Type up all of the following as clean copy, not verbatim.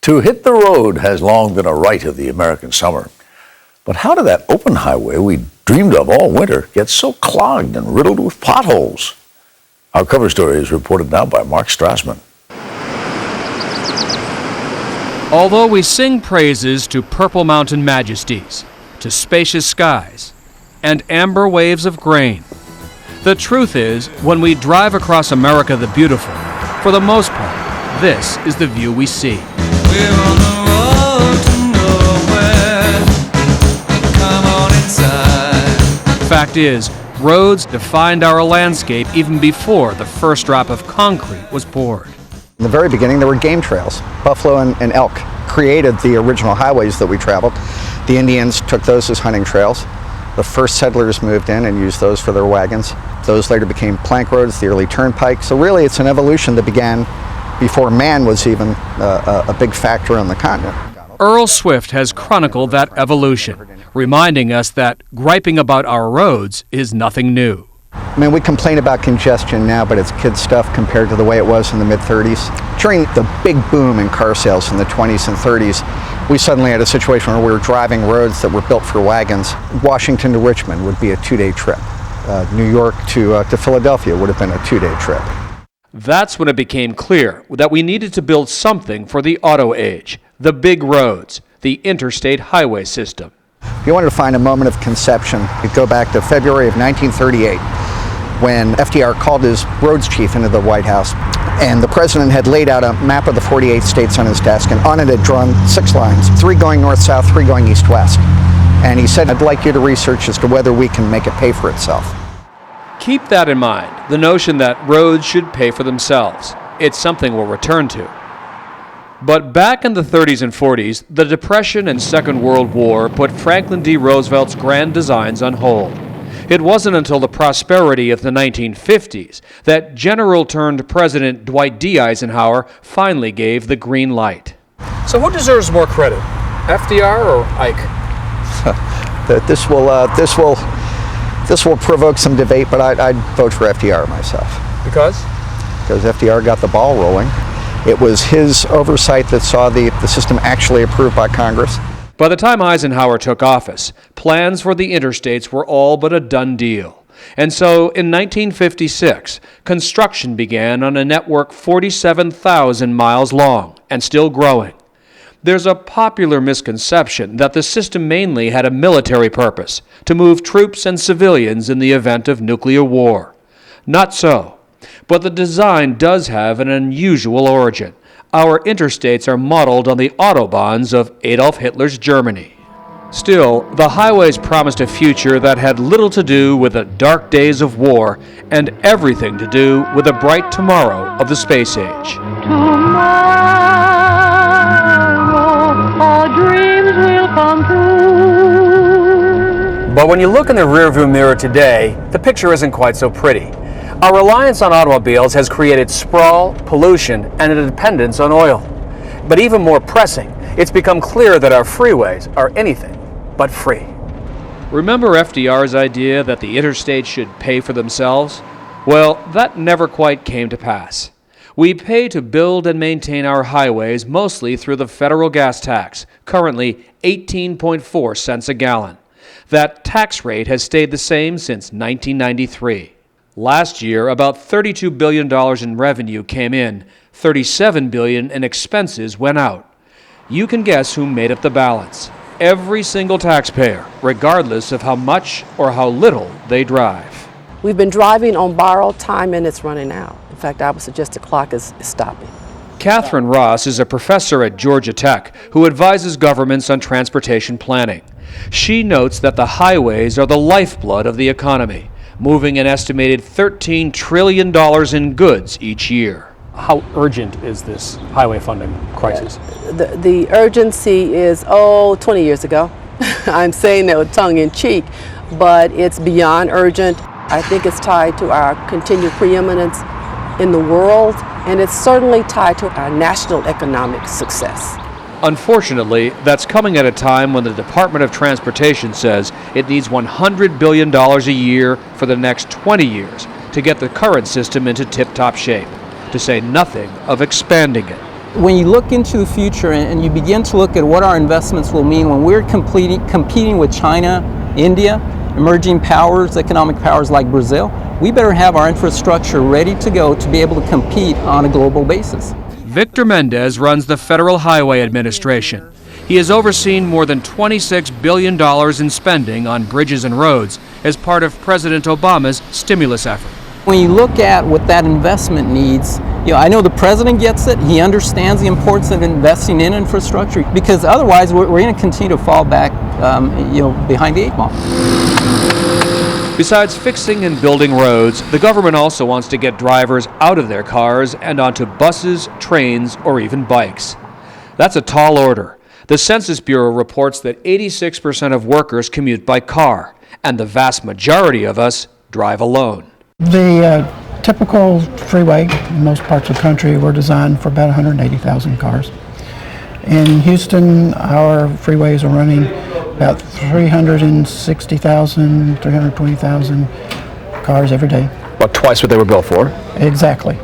To hit the road has long been a rite of the American summer. But how did that open highway we dreamed of all winter get so clogged and riddled with potholes? Our cover story is reported now by Mark Strassman. Although we sing praises to purple mountain majesties, to spacious skies, and amber waves of grain, the truth is, when we drive across America the Beautiful, for the most part, this is the view we see. We're on the road to nowhere. Come on inside. Fact is, roads defined our landscape even before the first drop of concrete was poured. In the very beginning, there were game trails. Buffalo and elk created the original highways that we traveled. The Indians took those as hunting trails. The first settlers moved in and used those for their wagons. Those later became plank roads, the early turnpike. So really, it's an evolution that began before man was even a big factor on the continent. Earl Swift has chronicled that evolution, reminding us that griping about our roads is nothing new. I mean, we complain about congestion now, but it's kid stuff compared to the way it was in the mid-30s. During the big boom in car sales in the 20s and 30s, we suddenly had a situation where we were driving roads that were built for wagons. Washington to Richmond would be a 2-day trip. New York to Philadelphia would have been a 2-day trip. That's when it became clear that we needed to build something for the auto age, the big roads, the interstate highway system. If you wanted to find a moment of conception, you go back to February of 1938, when FDR called his roads chief into the White House, and the president had laid out a map of the 48 states on his desk, and on it had drawn 6 lines, 3 going north-south, 3 going east-west. And he said, I'd like you to research as to whether we can make it pay for itself. Keep that in mind, the notion that roads should pay for themselves. It's something we'll return to. But back in the 30s and 40s, the Depression and Second World War put Franklin D. Roosevelt's grand designs on hold. It wasn't until the prosperity of the 1950s that General-turned-President Dwight D. Eisenhower finally gave the green light. So who deserves more credit, FDR or Ike? This will provoke some debate, but I'd vote for FDR myself. Because? Because FDR got the ball rolling. It was his oversight that saw the system actually approved by Congress. By the time Eisenhower took office, plans for the interstates were all but a done deal. And so, in 1956, construction began on a network 47,000 miles long and still growing. There's a popular misconception that the system mainly had a military purpose, to move troops and civilians in the event of nuclear war. Not so. But the design does have an unusual origin. Our interstates are modeled on the autobahns of Adolf Hitler's Germany. Still, the highways promised a future that had little to do with the dark days of war and everything to do with the bright tomorrow of the space age. Our dreams will come true. But when you look in the rearview mirror today, the picture isn't quite so pretty. Our reliance on automobiles has created sprawl, pollution, and a dependence on oil. But even more pressing, it's become clear that our freeways are anything but free. Remember FDR's idea that the interstates should pay for themselves? Well, that never quite came to pass. We pay to build and maintain our highways mostly through the federal gas tax, currently 18.4 cents a gallon. That tax rate has stayed the same since 1993. Last year, about $32 billion in revenue came in, $37 billion in expenses went out. You can guess who made up the balance. Every single taxpayer, regardless of how much or how little they drive. We've been driving on borrowed time and it's running out. In fact, I would suggest the clock is stopping. Catherine Ross is a professor at Georgia Tech who advises governments on transportation planning. She notes that the highways are the lifeblood of the economy, moving an estimated $13 trillion in goods each year. How urgent is this highway funding crisis? The urgency is, 20 years ago. I'm saying that with tongue in cheek, but it's beyond urgent. I think it's tied to our continued preeminence in the world, and it's certainly tied to our national economic success. Unfortunately, that's coming at a time when the Department of Transportation says it needs $100 billion a year for the next 20 years to get the current system into tip-top shape, to say nothing of expanding it. When you look into the future and you begin to look at what our investments will mean when we're competing with China, India, emerging powers, economic powers like Brazil, we better have our infrastructure ready to go to be able to compete on a global basis. Victor Mendez runs the Federal Highway Administration. He has overseen more than $26 billion in spending on bridges and roads as part of President Obama's stimulus effort. When you look at what that investment needs, I know the president gets it. He understands the importance of investing in infrastructure, because otherwise we're going to continue to fall back, behind the 8 ball. Besides fixing and building roads, the government also wants to get drivers out of their cars and onto buses, trains, or even bikes. That's a tall order. The Census Bureau reports that 86% of workers commute by car, and the vast majority of us drive alone. The typical freeway in most parts of the country were designed for about 180,000 cars. In Houston, our freeways are running about 360,000, 320,000 cars every day. About twice what they were built for. Exactly.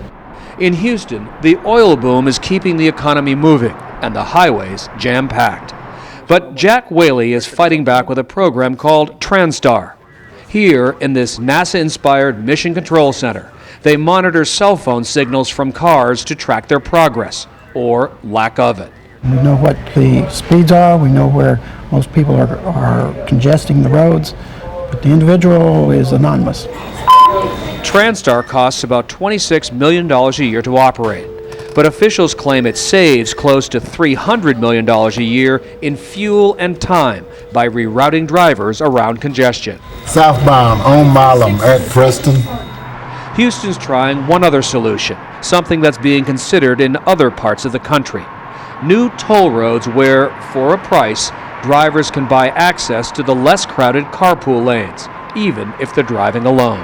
In Houston, the oil boom is keeping the economy moving and the highways jam-packed. But Jack Whaley is fighting back with a program called TransStar. Here, in this NASA-inspired Mission Control Center, they monitor cell phone signals from cars to track their progress, or lack of it. We know what the speeds are, we know where most people are congesting the roads, but the individual is anonymous. TransStar costs about $26 million a year to operate, but officials claim it saves close to $300 million a year in fuel and time by rerouting drivers around congestion. Southbound on Milam at Preston. Houston's trying one other solution, something that's being considered in other parts of the country. New toll roads where, for a price, drivers can buy access to the less crowded carpool lanes, even if they're driving alone.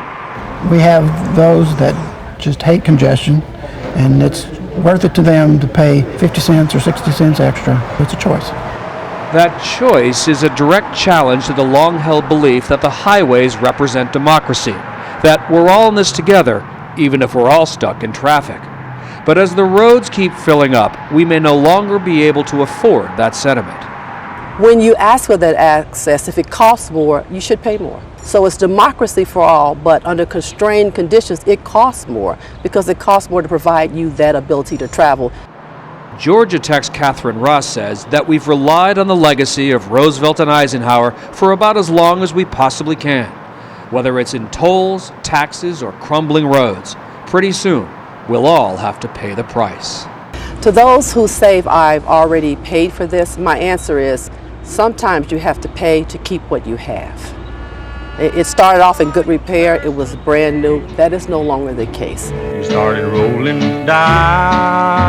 We have those that just hate congestion, and it's worth it to them to pay 50 cents or 60 cents extra. It's a choice. That choice is a direct challenge to the long-held belief that the highways represent democracy, that we're all in this together, even if we're all stuck in traffic. But as the roads keep filling up, we may no longer be able to afford that sentiment. When you ask for that access, if it costs more, you should pay more. So it's democracy for all, but under constrained conditions, it costs more because it costs more to provide you that ability to travel. Georgia Tech's Catherine Ross says that we've relied on the legacy of Roosevelt and Eisenhower for about as long as we possibly can. Whether it's in tolls, taxes, or crumbling roads, pretty soon we'll all have to pay the price. To those who say I've already paid for this, my answer is sometimes you have to pay to keep what you have. It started off in good repair, it was brand new. That is no longer the case. You started rolling down